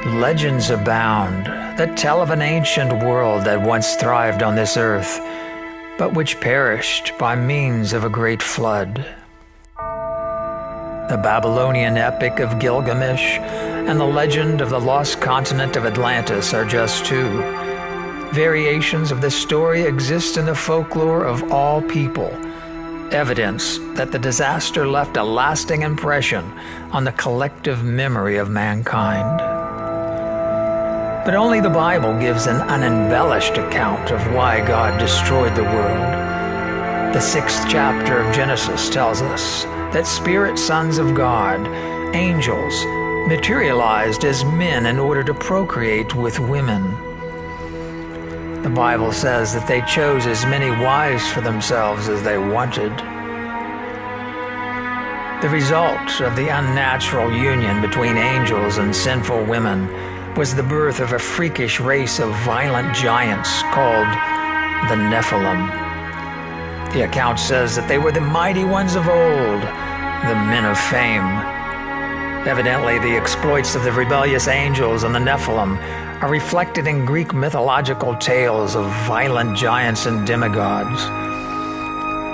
Legends abound that tell of an ancient world that once thrived on this earth, but which perished by means of a great flood. The Babylonian epic of Gilgamesh and the legend of the lost continent of Atlantis are just two. Variations of this story exist in the folklore of all people, evidence that the disaster left a lasting impression on the collective memory of mankind. But only the Bible gives an unembellished account of why God destroyed the world. The 6th chapter of Genesis tells us that spirit sons of God, angels, materialized as men in order to procreate with women. The Bible says that they chose as many wives for themselves as they wanted. The result of the unnatural union between angels and sinful women was the birth of a freakish race of violent giants called the Nephilim. The account says that they were the mighty ones of old, the men of fame. Evidently, the exploits of the rebellious angels and the Nephilim are reflected in Greek mythological tales of violent giants and demigods.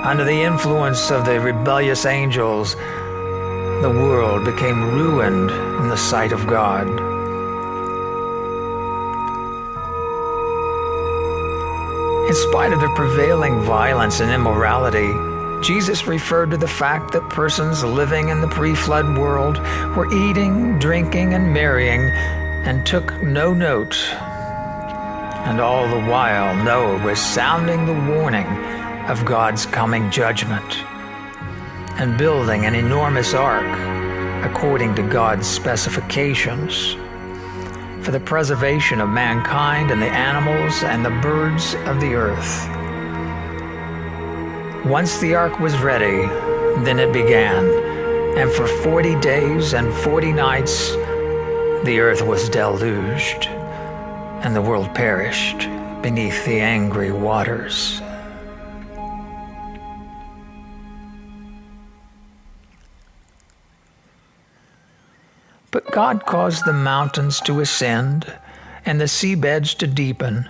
Under the influence of the rebellious angels, the world became ruined in the sight of God. In spite of the prevailing violence and immorality, Jesus referred to the fact that persons living in the pre-flood world were eating, drinking, and marrying, and took no note. And all the while, Noah was sounding the warning of God's coming judgment and building an enormous ark according to God's specifications for the preservation of mankind and the animals and the birds of the earth. Once the ark was ready, then it began, and for 40 days and 40 nights the earth was deluged, and the world perished beneath the angry waters. But God caused the mountains to ascend, and the seabeds to deepen,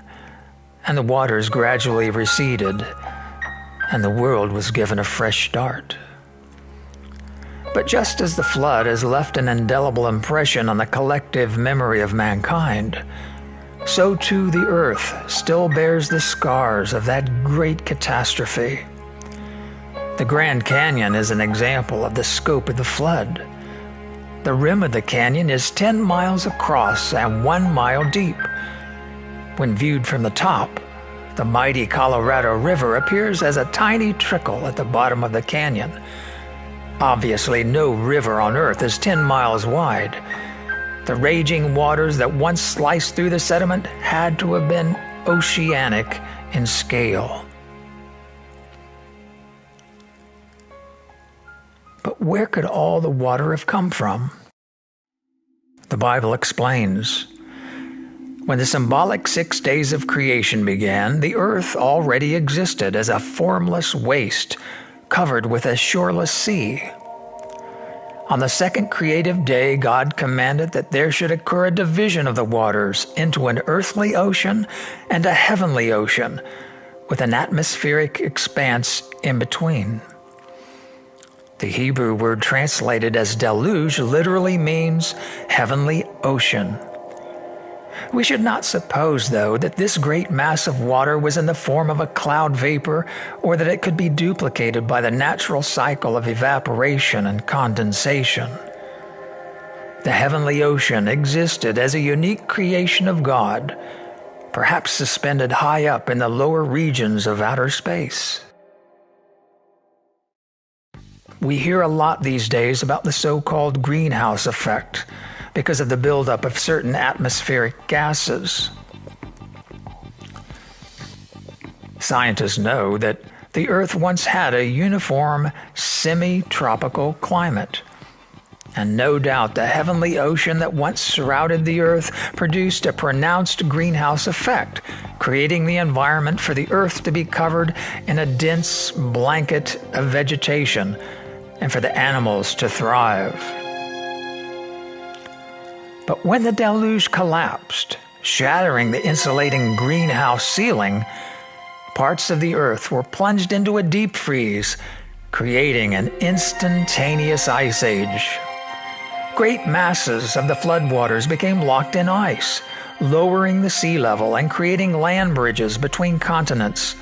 and the waters gradually receded, and the world was given a fresh start. But just as the flood has left an indelible impression on the collective memory of mankind, so too the earth still bears the scars of that great catastrophe. The Grand Canyon is an example of the scope of the flood. The rim of the canyon is 10 miles across and 1 mile deep. When viewed from the top, the mighty Colorado River appears as a tiny trickle at the bottom of the canyon. Obviously, no river on Earth is 10 miles wide. The raging waters that once sliced through the sediment had to have been oceanic in scale. But where could all the water have come from? The Bible explains. When the symbolic 6 days of creation began, the earth already existed as a formless waste covered with a shoreless sea. On the second creative day, God commanded that there should occur a division of the waters into an earthly ocean and a heavenly ocean, with an atmospheric expanse in between. The Hebrew word translated as deluge literally means heavenly ocean. We should not suppose, though, that this great mass of water was in the form of a cloud vapor, or that it could be duplicated by the natural cycle of evaporation and condensation. The heavenly ocean existed as a unique creation of God, perhaps suspended high up in the lower regions of outer space. We hear a lot these days about the so-called greenhouse effect because of the buildup of certain atmospheric gases. Scientists know that the Earth once had a uniform, semi-tropical climate. And no doubt the heavenly ocean that once surrounded the Earth produced a pronounced greenhouse effect, creating the environment for the Earth to be covered in a dense blanket of vegetation and for the animals to thrive. But when the deluge collapsed, shattering the insulating greenhouse ceiling, parts of the earth were plunged into a deep freeze, creating an instantaneous ice age. Great masses of the floodwaters became locked in ice, lowering the sea level and creating land bridges between continents.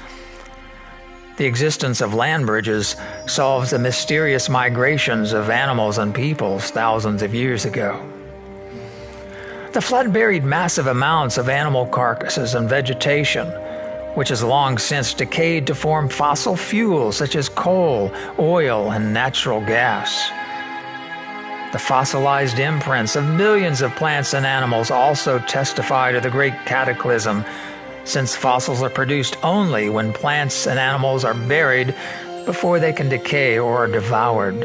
The existence of land bridges solves the mysterious migrations of animals and peoples thousands of years ago. The flood buried massive amounts of animal carcasses and vegetation, which has long since decayed to form fossil fuels such as coal, oil, and natural gas. The fossilized imprints of millions of plants and animals also testify to the great cataclysm, since fossils are produced only when plants and animals are buried before they can decay or are devoured.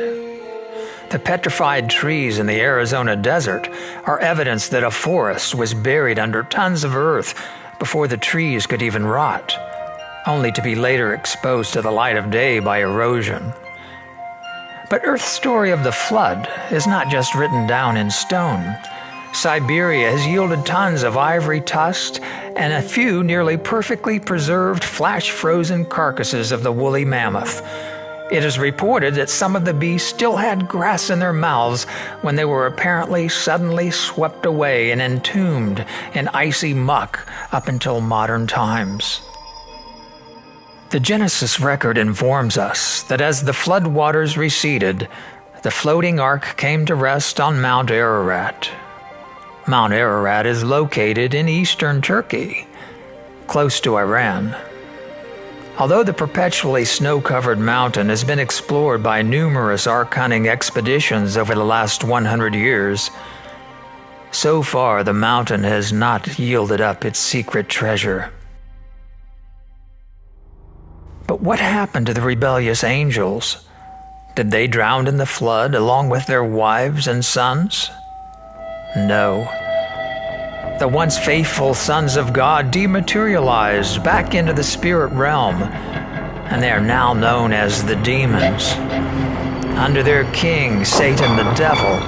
The petrified trees in the Arizona desert are evidence that a forest was buried under tons of earth before the trees could even rot, only to be later exposed to the light of day by erosion. But Earth's story of the flood is not just written down in stone. Siberia has yielded tons of ivory tusks and a few nearly perfectly preserved flash-frozen carcasses of the woolly mammoth. It is reported that some of the beasts still had grass in their mouths when they were apparently suddenly swept away and entombed in icy muck up until modern times. The Genesis record informs us that as the flood waters receded, the floating ark came to rest on Mount Ararat. Mount Ararat is located in eastern Turkey, close to Iran. Although the perpetually snow-covered mountain has been explored by numerous ark-hunting expeditions over the last 100 years, so far the mountain has not yielded up its secret treasure. But what happened to the rebellious angels? Did they drown in the flood along with their wives and sons? No. The once faithful sons of God dematerialized back into the spirit realm, and they are now known as the demons. Under their king, Satan the devil,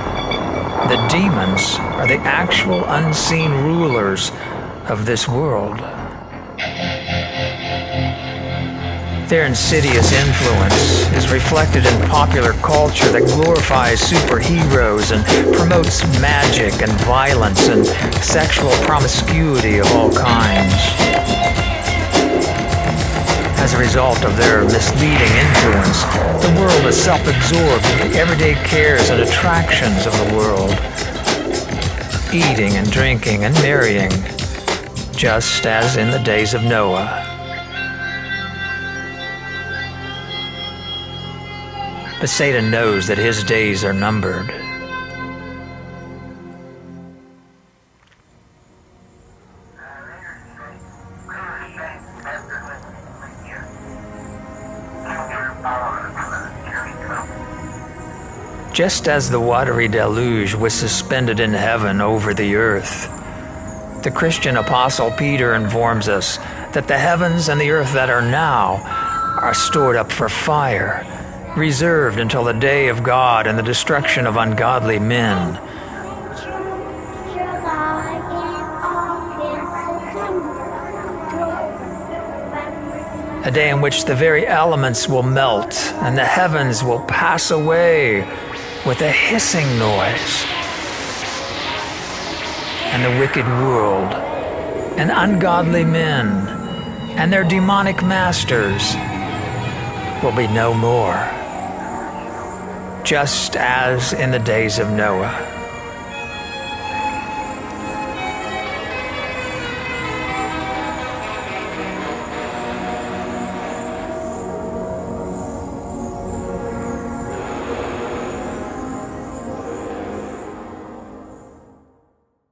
the demons are the actual unseen rulers of this world. Their insidious influence is reflected in popular culture that glorifies superheroes and promotes magic and violence and sexual promiscuity of all kinds. As a result of their misleading influence, the world is self-absorbed in the everyday cares and attractions of the world, eating and drinking and marrying, just as in the days of Noah. But Satan knows that his days are numbered. Just as the watery deluge was suspended in heaven over the earth, the Christian apostle Peter informs us that the heavens and the earth that are now are stored up for fire, reserved until the day of God and the destruction of ungodly men. A day in which the very elements will melt and the heavens will pass away with a hissing noise. And the wicked world and ungodly men and their demonic masters will be no more, just as in the days of Noah.